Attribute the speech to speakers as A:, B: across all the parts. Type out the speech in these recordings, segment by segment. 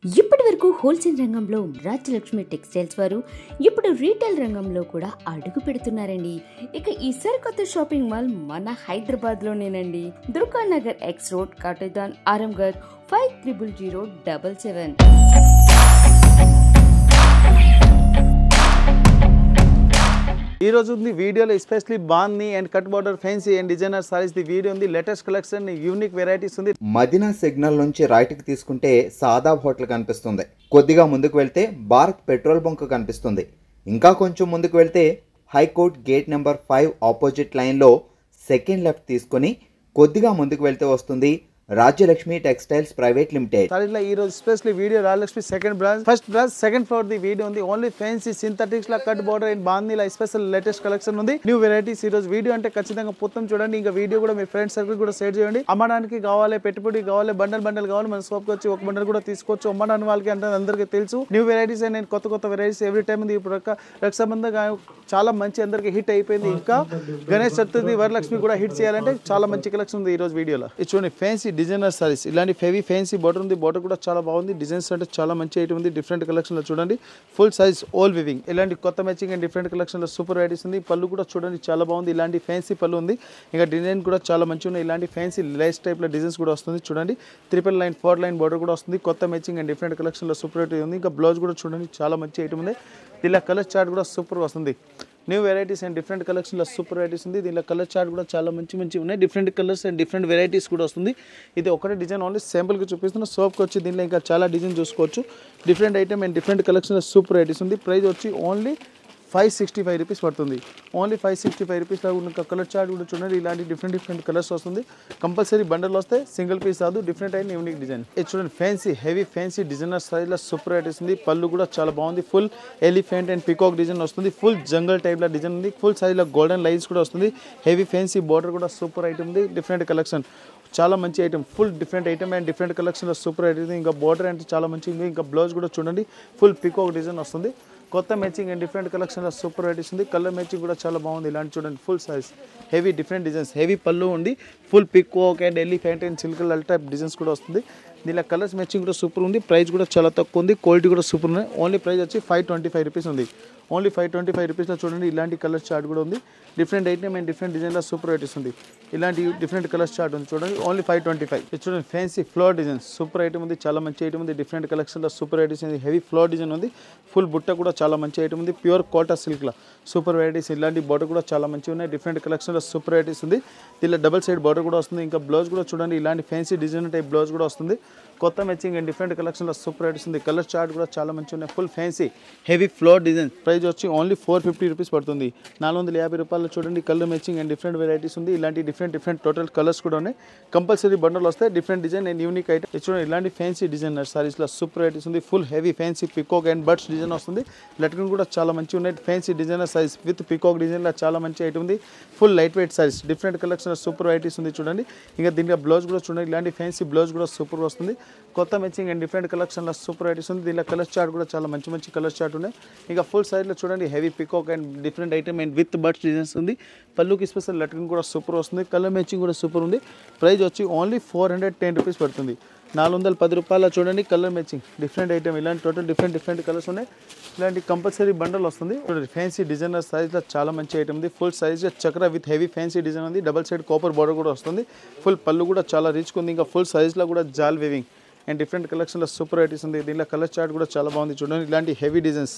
A: ఇప్పటి వరకు హోల్సేల్ రంగంలో రాజ్యలక్ష్మి టెక్స్టైల్స్ వారు ఇప్పుడు రీటైల్ రంగంలో కూడా అడుగు పెడుతున్నారండి. ఇక ఈ సరికొత్త షాపింగ్ మాల్ మన హైదరాబాద్ లోనేనండి. Durga Nagar X road, Katedan, Aramghar 500077.
B: ఈ రోజు ఉంది వీడియోలో ఎస్పెషల్లీ బాందీ and cut border fancy and designer saris the video ఉంది. లేటెస్ట్ కలెక్షన్ యూనిక్ వెరైటీస్ ఉంది.
C: మదీనా సిగ్నల్ నుంచి రైట్ కి తీసుకుంటే సాదాబ్ హోటల్ కనిపిస్తుంది. కొద్దిగా ముందుకు వెళ్తే భారత్ పెట్రోల్ బంక్ కనిపిస్తుంది. ఇంకా కొంచెం ముందుకు వెళ్తే హైకోర్ట్ గేట్ నెంబర్ 5 ఆపోజిట్ లైన్లో సెకండ్ లెఫ్ట్ తీసుకొని కొద్దిగా ముందుకు వెళ్తే వస్తుంది రాజ్యలక్ష్మి టెక్స్టైల్స్ ప్రైవేట్ లిమిటెడ్.
B: సారీలో ఈ రోజు specially video Rajyalakshmi second branch, first branch, second floor the video ఉంది. ఓన్లీ ఫ్యాన్సీ సింథటిక్స్ లా కట్ బార్డర్ అండ్ బాందీలా స్పెషల్ లేటెస్ట్ కలెక్షన్ ఉంది. New varieties. ఈ రోజు వీడియో అంటే ఖచ్చితంగా మొత్తం చూడండి. ఇంకా వీడియో కూడా మీ ఫ్రెండ్స్ సర్కిల్ కూడా షేర్ చేయండి. అమ్మడానికి కావాలి, పెట్టుబడి కావాలి, బండల్ కావాలి, మన షాప్ కి వచ్చి ఒక బండల్ కూడా తీసుకోవచ్చు. అమ్మడానికి వాళ్ళకి అంటే అందరికీ తెలుసు. న్యూ వెరైటీస్ అండ్ కొత్త వెరైటీస్ ఎవ్రీ టైం ఉంది. ఇప్పుడు రక్షాబంధన్ చాలా మంచి అందరికి హిట్ అయిపోయింది. ఇంకా గణేష్ చతుర్థి, వరలక్ష్మి కూడా హిట్ చేయాలంటే చాలా మంచి కలెక్షన్ ఉంది ఈ రోజు వీడియోలో. ఇది చూడండి ఫ్యాన్సీ డిజైనర్ సారీస్. ఇలాంటి హెవీ ఫ్యాన్సీ బార్డర్ ఉంది. బార్డర్ కూడా చాలా బాగుంది. డిజైన్స్ అంటే చాలా మంచి ఐటమ్ ఉంది. డిఫరెంట్ కలెక్షన్ లో చూడండి. Full size all weaving. ఇలాంటి కొత్త మ్యాచింగ్ అండ్ డిఫరెంట్ కలెక్షన్ లో సూపర్ వెరైటీస్ ఉంది. పళ్ళు కూడా చూడండి చాలా బాగుంది. ఇలాంటి ఫ్యాన్సీ పళ్ళు ఉంది. ఇంకా డిజైన్ కూడా చాలా మంచిగా ఉన్నాయి. ఇలాంటి ఫ్యాన్సీ లైస్ టైప్ లో డిజైన్స్ కూడా వస్తుంది. చూడండి 3 లైన్ 4 లైన్ బార్డర్ కూడా వస్తుంది. కొత్త మ్యాచింగ్ అండ్ డిఫరెంట్ కలెక్షన్ లో సూపర్ వెరైటీ ఉంది. ఇంకా బ్లౌజ్ కూడా చూడండి చాలా మంచి ఐటమ్ ఉంది. ఇలా కలర్ చార్ట్ కూడా సూపర్ వస్తుంది. న్యూ వెరైటీస్ అండ్ డిఫరెంట్ కలెక్షన్లో సూపర్ వెరైటీస్ ఉంది. దీనిలో కలర్ చార్ట్ కూడా చాలా మంచి ఉన్నాయి. Different colours and different varieties కూడా వస్తుంది. ఇది ఒకటే డిజైన్ ఓన్లీ శాంపుల్కి చూపిస్తున్న. షాప్కి వచ్చి దీనిలో ఇంకా చాలా డిజైన్ చూసుకోవచ్చు. డిఫరెంట్ ఐటమ్ అండ్ డిఫరెంట్ కలెక్షన్లో సూపర్ వెరైటీస్ ఉంది. ప్రైస్ వచ్చి ఓన్లీ 565 రూపీస్ పడుతుంది. ఓన్లీ 565 రూపీస్లో ఉన్న కలర్ చార్ట్ కూడా చూడండి. ఇలాంటి డిఫరెంట్ కలర్స్ వస్తుంది. కంపల్సరీ బండల్ వస్తే సింగిల్ పీస్ రాదు. డిఫరెంట్ అయిన యూనిక్ డిజైన్. ఇది చూడండి ఫ్యాన్సీ హెవీ ఫ్యాన్సీ డిజైనర్ స్టైల్లో సూపర్ వెరైటీస్ ఉంది. పళ్ళు కూడా చాలా బాగుంది. Full elephant and peacock design వస్తుంది. ఫుల్ జంగల్ టైప్లో డిజైన్ ఉంది. ఫుల్ సైజ్లో గోల్డెన్ లైన్స్ కూడా వస్తుంది. హెవీ ఫ్యాన్సీ బార్డర్ కూడా సూపర్ ఐటమ్ ఉంది. డిఫరెంట్ కలెక్షన్ చాలా మంచి item. Full different item and different కలెక్షన్లో సూపర్ ఐటమ్. ఇంకా బార్డర్ అంటే చాలా మంచిగా. ఇంకా బ్లౌజ్ కూడా చూడండి ఫుల్ పికాక్ డిజైన్ వస్తుంది. కొత్త మ్యాచింగ్ అండ్ డిఫరెంట్ కలెక్షన్లో సూపర్ వెరైటీస్ ఉంది. కలర్ మ్యాచింగ్ కూడా చాలా బాగుంది. ఇలాంటి చూడండి full size heavy different designs. Heavy పళ్ళు ఉంది. Full peacock and elephant and silk type designs కూడా వస్తుంది. దీనిలో కలర్స్ మ్యాచింగ్ కూడా సూపర్ ఉంది. ప్రైస్ కూడా చాలా తక్కువ ఉంది. క్వాలిటీ కూడా సూపర్ ఉంది. ఓన్లీ ప్రైస్ వచ్చి 525 రూపీస్ ఉంది. ఓన్లీ 525 రూపీస్లో చూడండి. ఇలాంటి కలర్ చార్ట్ కూడా ఉంది. డిఫరెంట్ ఐటమ్ అండ్ డిఫరెంట్ డిజైన్లో సూపర్ వెరైటీస్ ఉంది. ఇలాంటి డిఫరెంట్ కలర్ చార్ట్ ఉంది చూడండి. ఓన్లీ 525. ఇది చూడండి fancy floor designs super item ఉంది. చాలా మంచి ఐటమ్ ఉంది. డిఫరెంట్ కలెక్షన్లో సూపర్ వెరైటీస్ ఉంది. హెవీ ఫ్లోర్ డిజైన్ ఉంది. ఫుల్ బుట్ట కూడా చాలా మంచి ఐటమ్ ఉంది. ప్యూర్ కోటా సిల్క్లో సూపర్ వెరైటీస్. ఇలాంటి బార్డర్ కూడా చాలా మంచిగా ఉన్నాయి. డిఫరెంట్ కలెక్షన్లో సూపర్ వెరైటీస్ ఉంది. దీనిలో డబల్ సైడ్ బార్డర్ కూడా వస్తుంది. ఇంకా బ్లౌజ్ కూడా చూడండి. ఇలాంటి ఫ్యాన్సీ డిజైన్ టైప్ బ్లౌజ్ కూడా వస్తుంది. కొత్త మ్యాచింగ్ అండ్ డిఫరెంట్ కలెక్షన్లో సూపర్ వెరైటీస్ ఉంది. కలర్ చార్ట్ కూడా చాలా మంచిగా ఉన్నాయి. Full fancy heavy floor design. Price వచ్చి ఓన్లీ 450 రూపీస్ పడుతుంది. 450 రూపాయలు చూడండి. Colour matching and different varieties ఉంది. ఇలాంటి డిఫరెంట్ టోటల్ కలర్స్ కూడా ఉన్నాయి. కంపల్సరీ బండల్ వస్తే different design and unique item. చూడండి ఇలాంటి ఫ్యాన్సీ డిజైనర్ సారీస్లో సూపర్ వెరైటీస్ ఉంది. Full heavy fancy peacock and birds design వస్తుంది. లెట్కన్ కూడా చాలా మంచిగా ఉన్నాయి. Fancy designer saris with peacock డిజైన్లో చాలా మంచి ఐటమ్ ఉంది. Full light weight saris. Different collection super varieties ఉంది చూడండి. ఇంకా దీనిలో బ్లౌజ్ కూడా చూడండి. ఇలాంటి ఫ్యాన్సీ బ్లౌజ్ కూడా సూపర్ వస్తుంది. కొత్త మ్యాచింగ్ అండ్ డిఫరెంట్ కలెక్షన్లో సూపర్ వెరైటీస్ ఉంది. దీనిలో కలర్ చార్ట్ కూడా చాలా మంచి కలర్ చార్ట్ ఉన్నాయి. ఇంకా ఫుల్ సైడ్లో చూడండి heavy peacock and different item and with birds designs ఉంది. పళ్ళుకి స్పెషల్ లెట్కన్ కూడా సూపర్ వస్తుంది. కలర్ మ్యాచింగ్ కూడా సూపర్ ఉంది. ప్రైస్ వచ్చి ఓన్లీ 410 రూపీస్ పడుతుంది. 410 రూపాయల చూడండి. Colour matching different item. ఇలాంటి టోటల్ డిఫరెంట్ కలర్స్ ఉన్నాయి. ఇలాంటి కంపల్సరీ బండల్ వస్తుంది. ఫ్యాన్సీ డిజైనర్ సైజ్లో చాలా మంచి ఐటమ్ ఉంది. ఫుల్ సైజ్ చక్ర విత్ హెవీ ఫ్యాన్సీ డిజైన్ ఉంది. డబల్ సైడ్ కాపర్ బార్డర్ కూడా వస్తుంది. ఫుల్ పళ్ళు కూడా చాలా రిచ్ ఉంది. ఇంకా ఫుల్ సైజ్లో కూడా జాల్ వేవింగ్ అండ్ డిఫరెంట్ కలెక్షన్లో సూపర్ వెరైటీస్ ఉంది. దీనిలో కలర్ చార్ట్ కూడా చాలా బాగుంది చూడండి. ఇలాంటి హెవీ డిజైన్స్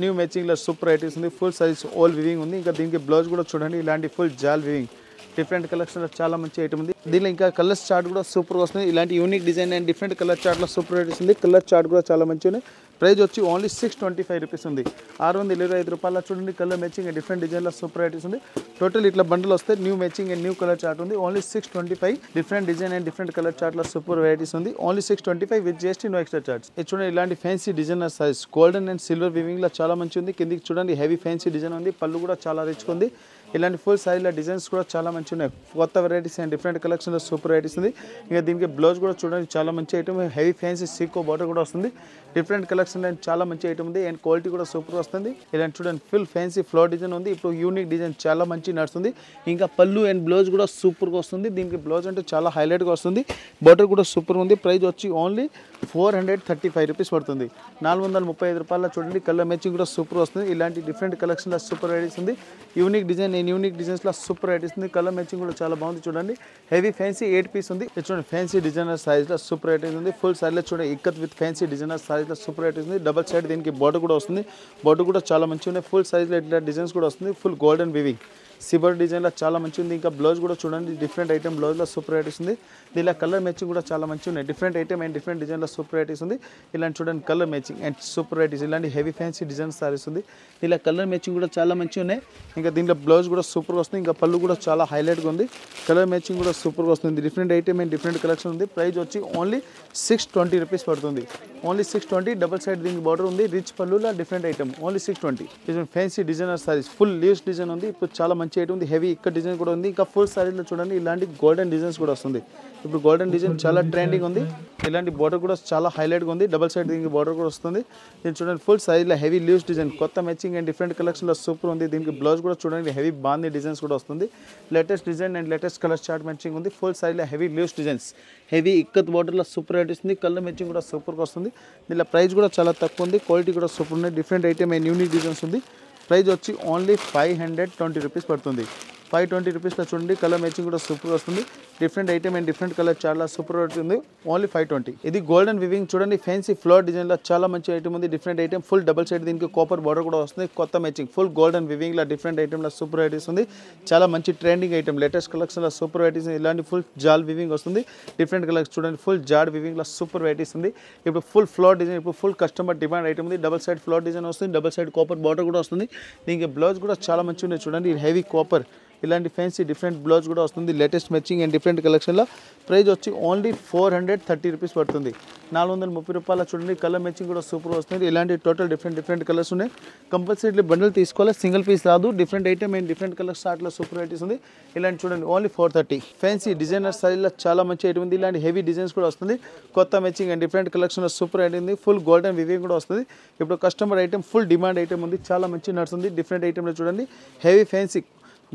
B: న్యూ మ్యాచింగ్లో సూపర్ వెరైటీస్ ఉంది. ఫుల్ సైజ్ ఆల్ వివింగ్ ఉంది. ఇంకా దీనికి బ్లౌజ్ కూడా చూడండి. ఇలాంటి ఫుల్ జాల్ వివింగ్ డిఫరెంట్ కలెక్షన్లో చాలా మంచి ఐటమ్ ఉంది. దీనిలో ఇంకా కలర్స్ చార్ట్ కూడా సూపర్ వస్తుంది. ఇలాంటి unique design and different colour చార్ట్లో సూపర్ వెరైటీస్ ఉంది. కలర్ చార్ట్ కూడా చాలా మంచిగా ఉన్నాయి. ప్రైస్ వచ్చి ఓన్లీ 625 రూపీస్ ఉంది. 625 రూపాయల చూడండి. కలర్ మ్యాచింగ్ అండ్ డిఫరెంట్ డిజైన్లో సూపర్ వెరైటీస్ ఉంది. టోటల్ ఇట్లా బండిల్ వస్తే new matching and new colour chart ఉంది. Only 625. Different design and different colour చార్ట్లో సూపర్ వెరైటీస్ ఉంది. Only 625 with GST no extra charge. ఇది చూడండి ఇలాంటి fancy designer size golden and silver వివింగ్లో చాలా మంచి ఉంది. కిందికి చూడండి హెవీ ఫ్యాన్సీ డిజైన్ ఉంది. పళ్ళు కూడా చాలా రిచ్ ఉంది. ఇలాంటి ఫుల్ సైజ్లో డిజైన్స్ కూడా చాలా మంచి ఉన్నాయి. కొత్త వెరైటీస్ అండ్ డిఫరెంట్ కలెక్షన్లో సూపర్ వెరైటీస్ ఉంది. ఇంకా దీనికి బ్లౌజ్ కూడా చూడండి చాలా మంచి item. Heavy fancy Seeko border కూడా వస్తుంది. డిఫరెంట్ కలెక్షన్ అండ్ చాలా మంచి ఐటమ్ ఉంది. అండ్ క్వాలిటీ కూడా సూపర్ వస్తుంది. ఇలాంటి చూడండి ఫుల్ ఫ్యాన్సీ ఫ్లోర్ డిజైన్ ఉంది. ఇప్పుడు యూనిక్ డిజైన్ చాలా మంచి నడుస్తుంది. ఇంకా పళ్ళు అండ్ బ్లౌజ్ కూడా సూపర్గా వస్తుంది. దీనికి బ్లౌజ్ అంటే చాలా హైలైట్గా వస్తుంది. బార్డర్ కూడా సూపర్ ఉంది. ప్రైస్ వచ్చి ఓన్లీ 435 రూపీస్ పడుతుంది. 435 రూపాయల చూడండి. కలర్ మ్యాచింగ్ కూడా సూపర్ వస్తుంది. ఇలాంటి డిఫరెంట్ కలెక్షన్లో సూపర్ వెరైటీస్ ఉంది. యూనిక్ డిజైన్ అండ్ యూనిక్ డిజైన్స్లో సూపర్ వెరైటీస్ ఉంది. కలర్ మ్యాచింగ్ కూడా చాలా బాగుంది చూడండి. హెవీ ఫ్యాన్సీ 8 పీస్ ఉంది. ఇది చూడండి ఫ్యాన్సీ డిజైనర్ సైజ్లో సూపర్ వెరైటీస్ ఉంది. ఫుల్ సైజ్లో చూడండి ఇక్కత్ విత్ ఫ్యాన్సీ డిజైనర్ సైజ్లో సూపర్ వెరైటీస్ ఉంది. డబల్ సైడ్ దీనికి బార్డర్ కూడా వస్తుంది. బార్డర్ కూడా చాలా మంచిగా ఉన్నాయి. ఫుల్ సైజ్లో ఇట్లా డిజైన్స్ కూడా వస్తుంది. ఫుల్ గోల్డెన్ వివింగ్ సిబర్ డిజైన్లో చాలా మంచిగా ఉంది. ఇంకా బ్లౌజ్ కూడా చూడండి డిఫరెంట్ ఐటమ్ బ్లౌజ్లో సూపర్ వెరైటీస్ ఉంది. దీనిలో కలర్ మ్యాచింగ్ కూడా చాలా మంచిగా ఉన్నాయి. డిఫరెంట్ ఐటమ్ అండ్ డిఫరెంట్ డిజైన్లో సూపర్ వెరైటీస్ ఉంది. ఇలాంటి చూడండి colour matching and super varieties ఇలాంటి హెవీ ఫ్యాన్సీ డిజైన్ సారీస్ ఉంది. ఇలా కలర్ మ్యాచింగ్ కూడా చాలా మంచిగా ఉన్నాయి. ఇంకా దీంట్లో బ్లౌజ్ కూడా సూపర్గా వస్తుంది. ఇంకా పళ్ళు కూడా చాలా హైలైట్గా ఉంది. కలర్ మ్యాచింగ్ కూడా సూపర్గా వస్తుంది. Different item and different collection ఉంది. ప్రైస్ వచ్చి ఓన్లీ 620 రూపీస్ పడుతుంది. ఓన్లీ 620. డబల్ సైడ్ దీనికి బార్డర్ ఉంది. రిచ్ పళ్ళులో డిఫరెంట్ ఐటమ్ ఓన్లీ 620. ఇది fancy designer saris full leaves design ఉంది. ఇప్పుడు చాలా మంచి ఐటమ్ ఉంది. హెవీ ఇక్కడ డిజైన్ కూడా ఉంది. ఇంకా ఫుల్ సారీలో చూడండి ఇలాంటి గోల్డెన్ డిజైన్స్ కూడా వస్తుంది. ఇప్పుడు గోల్డెన్ డిజైన్ చాలా ట్రెండింగ్ ఉంది. ఇలాంటి బార్డర్ కూడా చాలా హైలైట్గా ఉంది. డబల్ సైడ్ దీనికి బార్డర్ కూడా వస్తుంది. దీన్ని చూడండి ఫుల్ సైజ్లో హెవీ లీవ్స్ డిజైన్ కొత్త మ్యాచింగ్ అండ్ డిఫరెంట్ కలెక్షన్లో సూపర్ ఉంది. దీనికి బ్లౌజ్ కూడా చూడండి హెవీ బాందీ డిజైన్స్ కూడా వస్తుంది. Latest design and latest colour chart matching ఉంది. ఫుల్ సైజ్లో heavy leaves designs heavy ikat బార్డర్లో సూపర్ వెరైటీస్ ఉంది. కలర్ మ్యాచింగ్ కూడా సూపర్గా వస్తుంది. దీనిలో ప్రైస్ కూడా చాలా తక్కువ ఉంది. క్వాలిటీ కూడా సూపర్ ఉంది. Different item and unique designs ఉంది. ప్రైస్ వచ్చి ఓన్లీ 520 రూపీస్ పడుతుంది. 520 రూపీస్లో చూడండి కలర్ మ్యాచింగ్ కూడా సూపర్ వస్తుంది. Different item and different colour చాలా సూపర్ ఉంది. ఓన్లీ 520. ఇది గోల్డెన్ వివింగ్ చూడండి ఫ్యాన్సీ ఫ్లోర్ డిజైన్లో చాలా మంచి ఐటమ్ ఉంది. Different item full double side దీనికి కాపర్ బార్డర్ కూడా వస్తుంది. కొత్త మ్యాచింగ్ ఫుల్ గోల్డెన్ వివింగ్లో డిఫరెంట్ ఐటమ్లో సూపర్ వెరైటీస్ ఉంది. చాలా మంచి ట్రెండింగ్ ఐటమ్ లేటెస్ట్ కలెక్షన్లో సూపర్ వెరైటీస్ ఇలాంటి ఫుల్ జాల్ వివింగ్ వస్తుంది. డిఫరెంట్ కలర్స్ చూడండి ఫుల్ జాడ్ వివింగ్లో సూపర్ వెరైటీస్ ఉంది. ఇప్పుడు ఫుల్ ఫ్లోర్ డిజైన్ ఇప్పుడు ఫుల్ కస్టమర్ డిమాండ్ ఐటమ్ ఉంది. డబల్ సైడ్ ఫ్లోర్ డిజైన్ వస్తుంది. డబల్ సైడ్ కాపర్ బార్డర్ కూడా వస్తుంది. దీనికి బ్లౌజ్ కూడా చాలా మంచిగా ఉన్నాయి చూడండి హెవీ కాపర్ ఇలాంటి ఫ్యాన్సీ డిఫరెంట్ బ్లౌజ్ కూడా వస్తుంది. లేటెస్ట్ మ్యాచింగ్ అండ్ డిఫరెంట్ కలెక్షన్లో ప్రైస్ వచ్చి ఓన్లీ 430 రూపీస్ పడుతుంది. 430 రూపాయల చూడండి కలర్ మ్యాచింగ్ కూడా సూపర్ వస్తుంది. ఇలాంటి టోటల్ డిఫరెంట్ కలర్స్ ఉన్నాయి. కంపల్సరీ బండిల్ తీసుకోవాలి. సింగిల్ పీస్ రాదు. Different item and different colour స్టార్ట్లో సూపర్ వెరైటీస్ ఉంది. ఇలాంటి చూడండి ఓన్లీ 430. ఫ్యాన్సీ డిజైనర్ స్టైల్లో చాలా మంచి ఐటమ్ ఉంది. ఇలాంటి హెవీ డిజైన్స్ కూడా వస్తుంది. కొత్త మ్యాచింగ్ అండ్ డిఫరెంట్ కలెక్షన్లో సూపర్ ఐటమ్ ఉంది. ఫుల్ గోల్డెన్ వివింగ్ కూడా వస్తుంది. ఇప్పుడు customer item full demand item ఉంది. చాలా మంచి నడుస్తుంది. డిఫరెంట్ ఐటమ్లో చూడండి హెవీ ఫ్యాన్సీ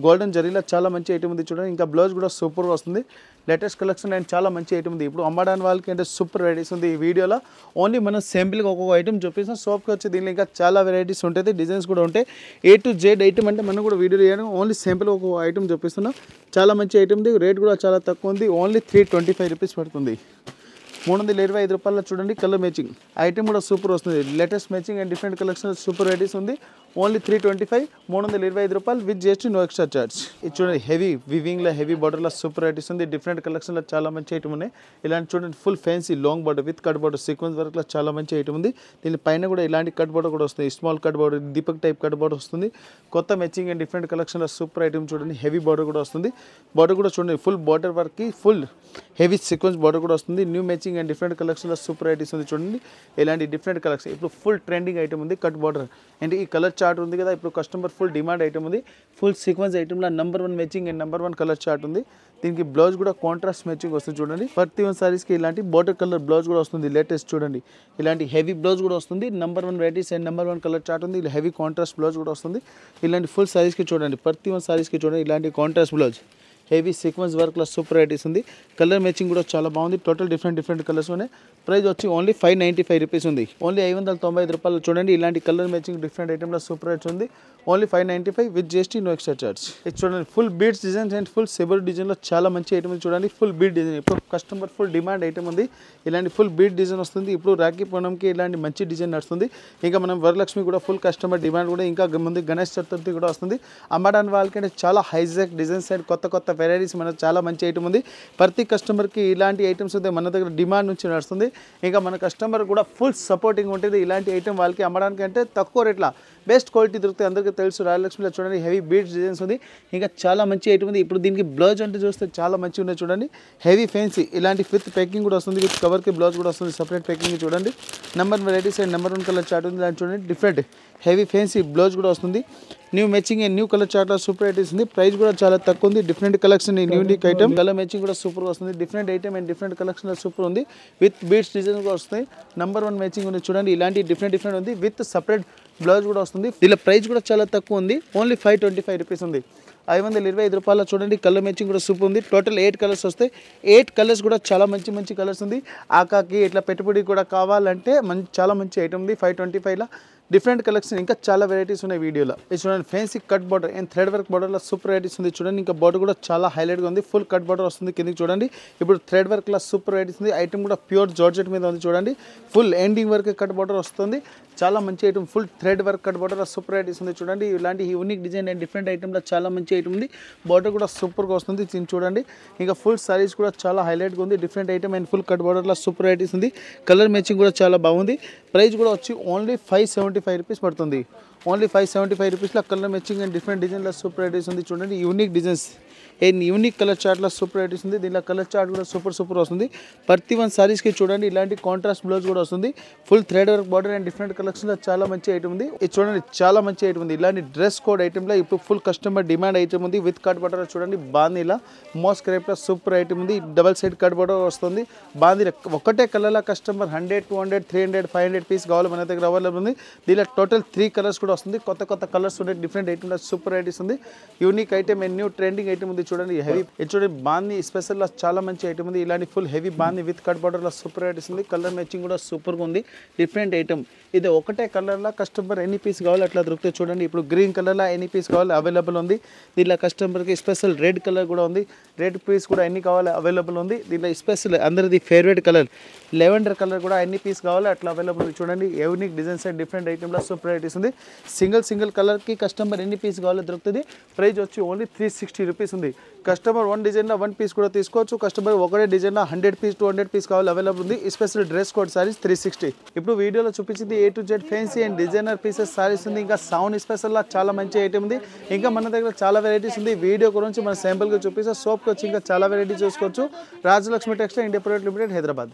B: గోల్డెన్ జరీలో చాలా మంచి ఐటమ్ ఉంది చూడండి. ఇంకా బ్లౌజ్ కూడా సూపర్గా వస్తుంది. లేటెస్ట్ కలెక్షన్ అండ్ చాలా మంచి ఐటమ్ ఉంది. ఇప్పుడు అమ్మడానికి వాళ్ళకి అంటే సూపర్ వెరైటీస్ ఉంది. ఈ వీడియోలో ఓన్లీ మనం సింపుల్గా ఒక్కొక్క ఐటమ్ చూపిస్తాం. షాప్కి వచ్చి దీనిలో ఇంకా చాలా వెరైటీస్ ఉంటుంది. డిజైన్స్ కూడా ఉంటాయి. A to Z ఐటమ్ అంటే మనం కూడా వీడియో చేయడం ఓన్లీ సింపుల్ ఒక్కొక్క ఐటమ్ చూపిస్తున్నాం. చాలా మంచి ఐటమ్ ఉంది. రేట్ కూడా చాలా తక్కువ ఉంది. ఓన్లీ 325 రూపీస్ పడుతుంది. 325 రూపాయల చూడండి కలర్ మ్యాచింగ్ ఐటమ్ కూడా సూపర్ వస్తుంది. Latest matching and different collection super varieties ఉంది. ఓన్లీ 325 325 రూపాయలు with GST no extra charge. ఇది చూడండి హెవీ వివింగ్లో హెవీ బార్డర్లో సూపర్ వెరైటీస్ ఉంది. డిఫరెంట్ కలెక్షన్లో చాలా మంచి ఐటమ్ ఉన్నాయి. ఇలాంటి చూడండి full fancy long border with cut border sequence వర్క్లో చాలా మంచి ఐటమ్ ఉంది. దీని పైన కూడా ఇలాంటి కట్ బార్డర్ కూడా వస్తుంది. Small cut border Deepak type cut border వస్తుంది. కొత్త మ్యాచింగ్ అండ్ డిఫరెంట్ కలెక్షన్లో సూపర్ ఐటమ్ చూడండి హెవీ బార్డర్ కూడా వస్తుంది. బార్డర్ కూడా చూడండి ఫుల్ బార్డర్ వర్క్కి ఫుల్ హెవీ సీక్వెన్స్ బార్డర్ కూడా వస్తుంది. న్యూ మ్యాచింగ్ అండ్ డిఫరెంట్ కలెక్షన్లో సూపర్ ఐటమ్స్ ఉంది చూడండి. ఇలాంటి డిఫరెంట్ కలెక్షన్ ఇప్పుడు ఫుల్ ట్రెండింగ్ ఐటమ్ ఉంది. కట్ బార్డర్ అంటే ఈ కలర్ చార్ట్ ఉంది కదా. ఇప్పుడు కస్టమర్ ఫుల్ డిమాండ్ ఐటమ్ ఉంది. Full sequence ఐటమ్లో number 1 matching and number 1 colour chart ఉంది. దీనికి బ్లౌజ్ కూడా కాంట్రాస్ట్ మ్యాచింగ్ వస్తుంది చూడండి. ప్రతి వన్ సారీస్కి ఇలాంటి బార్డర్ కలర్ బ్లౌజ్ కూడా వస్తుంది. లేటెస్ట్ చూడండి ఇలాంటి హెవీ బ్లౌజ్ కూడా వస్తుంది. Number 1 varieties and number 1 colour chart ఉంది. ఇలా హెవీ కాంట్రాస్ట్ బ్లౌజ్ కూడా వస్తుంది. ఇలాంటి ఫుల్ సారీస్కి చూడండి ప్రతి వన్ సారీస్కి చూడండి ఇలాంటి కాంట్రాస్ట్ బ్లౌజ్ హెవీ సీక్వెన్స్ వర్క్లో సూపర్ వెరైటీస్ ఉంది. కలర్ మ్యాచింగ్ కూడా చాలా బాగుంది. టోటల్ డిఫరెంట్ కలర్స్ ఉన్నాయి. ప్రైస్ వచ్చి ఓన్లీ 595 రూపీస్ ఉంది. ఓన్లీ 595 రూపాయలు చూడండి. ఇలాంటి కలర్ మ్యాచింగ్ డిఫరెంట్ ఐటమ్లో సూపర్ రేట్స్ ఉంది. Only 595 with GST no extra charge. ఇది చూడండి full beads designs and full సిబర్ డిజైన్లో చాలా మంచి ఐటమ్ ఉంది చూడండి. ఫుల్ బీడ్ డిజైన్ ఇప్పుడు కస్టమర్ ఫుల్ డిమాండ్ ఐటమ్ ఉంది. ఇలాంటి ఫుల్ బీడ్ డిజైన్ వస్తుంది. ఇప్పుడు రాఖీ పూర్ణంకి ఇలాంటి మంచి డిజైన్ నడుస్తుంది. ఇంకా మనం వరలక్ష్మి కూడా ఫుల్ కస్టమర్ డిమాండ్ కూడా ఇంకా ముందు గణేష్ చతుర్థి కూడా వస్తుంది. అమ్మడానికి వాళ్ళకంటే చాలా హైజాక్ డిజైన్స్ అండ్ కొత్త వెరైటీస్ మన చాలా మంచి ఐటమ్ ఉంది. ప్రతి కస్టమర్కి ఇలాంటి ఐటమ్స్ అయితే మన దగ్గర డిమాండ్ నుంచి నడుస్తుంది. ఇంకా మన కస్టమర్ కూడా ఫుల్ సపోర్టింగ్ ఉంటుంది. ఇలాంటి ఐటమ్ వాళ్ళకి అమ్మడానికి అంటే తక్కువ రేట్ల బెస్ట్ క్వాలిటీ దొరుకుతాయి. అందరికీ తెలుసు రాయలక్ష్మిలో చూడండి హెవీ బీడ్స్ డిజైన్స్ ఉంది. ఇంకా చాలా మంచి ఐటమ్ ఉంది. ఇప్పుడు దీనికి బ్లౌజ్ అంటే చూస్తే చాలా మంచిగా ఉన్నాయి చూడండి. హెవీ ఫ్యాన్సీ ఇలాంటి విత్ ప్యాకింగ్ కూడా వస్తుంది. విత్ కవర్కి బ్లౌజ్ కూడా వస్తుంది. సపరేట్ ప్యాకింగ్ చూడండి. Number varieties and number 1 colour chart ఉంది. దాన్ని చూడండి డిఫరెంట్ హెవీ ఫ్యాన్సీ బ్లౌజ్ కూడా వస్తుంది. New matching and new colour చార్ట్లో సూపర్ వెరైటీస్ ఉంది. ప్రైస్ కూడా చాలా తక్కువ ఉంది. Different collection unique item colour matching కూడా సూపర్ వస్తుంది. Different item and different collection super ఉంది. విత్ బీడ్స్ డిజైన్ కూడా వస్తాయి. నెంబర్ 1 మ్యాచింగ్ ఉంది చూడండి. ఇలాంటి డిఫరెంట్ ఉంది. విత్ సపరేట్ బ్లౌజ్ కూడా వస్తుంది. దీనిలో ప్రైస్ కూడా చాలా తక్కువ ఉంది. ఓన్లీ 525 రూపీస్ ఉంది. 525 రూపాయల చూడండి. కలర్ మ్యాచింగ్ కూడా సూపర్ ఉంది. టోటల్ 8 కలర్స్ వస్తాయి. 8 కలర్స్ కూడా చాలా మంచి కలర్స్ ఉంది. ఆకాకి ఇట్లా పెట్టుబడి కూడా కావాలంటే చాలా మంచి ఐటమ్ ఉంది. 525లా డిఫరెంట్ కలెక్షన్, ఇంకా చాలా వెరైటీస్ ఉన్నాయి వీడియోలో. ఇది చూడండి fancy cut border and thread work బార్డర్లో సూపర్ వెరైటీస్ ఉంది. చూడండి ఇంకా బార్డర్ కూడా చాలా హైలైట్గా ఉంది. ఫుల్ కట్ బార్డర్ వస్తుంది కిందకి చూడండి. ఇప్పుడు థ్రెడ్ వర్క్లో సూపర్ వెరైటీస్ ఉంది. ఐటమ్ కూడా ప్యూర్ జార్జెట్ మీద ఉంది చూడండి. Full ending work cut border వస్తుంది. చాలా మంచి item, full thread work cut border super varieties ఉంది చూడండి. ఇలాంటి యూనిక్ డిజైన్ అండ్ డిఫరెంట్ ఐటమ్లో చాలా మంచి ఐటమ్ ఉంది. బార్డర్ కూడా సూపర్గా వస్తుంది చూడండి. ఇంకా ఫుల్ సారీస్ కూడా చాలా హైలైట్గా ఉంది. Different item and full cut బార్డర్లో సూపర్ వెరైటీస్ ఉంది. కలర్ మ్యాచింగ్ కూడా చాలా బాగుంది. ప్రైస్ కూడా వచ్చి ఓన్లీ 575 రూపీస్ పడుతుంది. ఓన్లీ 575 రూపీస్లో కలర్ మ్యాచింగ్ అండ్ డిఫరెంట్ డిజైన్లో సూపర్ వెరైటీస్ ఉంది చూడండి. Unique designs and unique colour చార్ట్లో సూపర్ వెరైటీస్ ఉంది. దీనిలో కలర్ చార్ట్ కూడా సూపర్ వస్తుంది. ప్రతి వన్ సారీస్కి చూడండి ఇలాంటి కాంట్రాస్ట్ బ్లౌజ్ కూడా వస్తుంది. Full thread work border and different కలెక్షన్లో చాలా మంచి ఐటమ్ ఉంది. ఇది చూడండి చాలా మంచి ఐటమ్ ఉంది. ఇలాంటి డ్రెస్ కోడ్ ఐటమ్లో ఇప్పుడు ఫుల్ కస్టమర్ డిమాండ్ ఐటమ్ ఉంది. విత్ కట్ బార్డర్ చూడండి. బాందీలా మోస్ క్రేప్లో సూపర్ ఐటమ్ ఉంది. డబల్ సైడ్ కట్ బార్డర్ వస్తుంది. బాందీ ఒకటే కలర్లో కస్టమర్ 100, 200, 300, 500 పీస్ కావాలి మన దగ్గర అవైలబుల్ ఉంది. దీనిలో టోటల్ 3 కలర్స్ కూడా వస్తుంది. కొత్త కలర్స్ ఉన్నాయి. డిఫరెంట్ ఐటమ్లో సూపర్ వెరైటీస్ ఉంది. Unique item and new trending item ఉంది చూడండి. హెవీ ఇది చూడండి బాందీ స్పెషల్లో చాలా మంచి ఐటమ్ ఉంది. ఇలాంటి ఫుల్ హెవీ బాందీ విత్ కట్ బార్డర్లో సూపర్ వెరైటీస్ ఉంది. కలర్ మ్యాచింగ్ కూడా సూపర్గా ఉంది. Different item. ఇది ఒకటే కలర్లో కస్టమర్ ఎన్ని పీస్ కావాలి అట్లా దొరుకుతాయి చూడండి. ఇప్పుడు గ్రీన్ కలర్లో ఎన్ని పీస్ కావాలి అవైలబుల్ ఉంది. దీనిలో కస్టమర్కి స్పెషల్ రెడ్ కలర్ కూడా ఉంది. రెడ్ పీస్ కూడా ఎన్ని కావాలి అవైలబుల్ ఉంది. దీనిలో స్పెషల్ అందరిది ఫేవరెట్ కలర్ లెవెండర్ కలర్ కూడా ఎన్ని పీస్ కావాలి అట్లా అవైలబుల్ ఉంది చూడండి. యూనిక్ డిజైన్స్ అండ్ డిఫరెంట్ ఐటమ్లో సూపర్ వెరైటీస్ ఉంది. సింగిల్ కలర్కి కస్టమర్ ఎన్ని పీస్ కావాలో దొరుకుతుంది. ప్రైస్ వచ్చి ఓన్లీ 360 రూపీస్ ఉంది. కస్టమర్ 1 డిజైన్లో 1 పీస్ కూడా తీసుకోవచ్చు. కస్టమర్ ఒకటే డిజైన్లో 100 పీస్ 200 పీస్ కావాలి అవైలబుల్ ఉంది. Special dress code saris 360. ఇప్పుడు వీడియోలో చూపించింది A to Z fancy and designer pieces saris ఉంది. ఇంకా సౌండ్ స్పెషల్లో చాలా మంచి ఐటమ్ ఉంది. ఇంకా మన దగ్గర చాలా వెరైటీస్ ఉంది. వీడియో గురించి మన శాంపుల్గా చూపిస్తే సోప్కి వచ్చి ఇంకా చాలా వెరైటీస్ చూసుకోవచ్చు. Rajalakshmi textile India private limited, Hyderabad.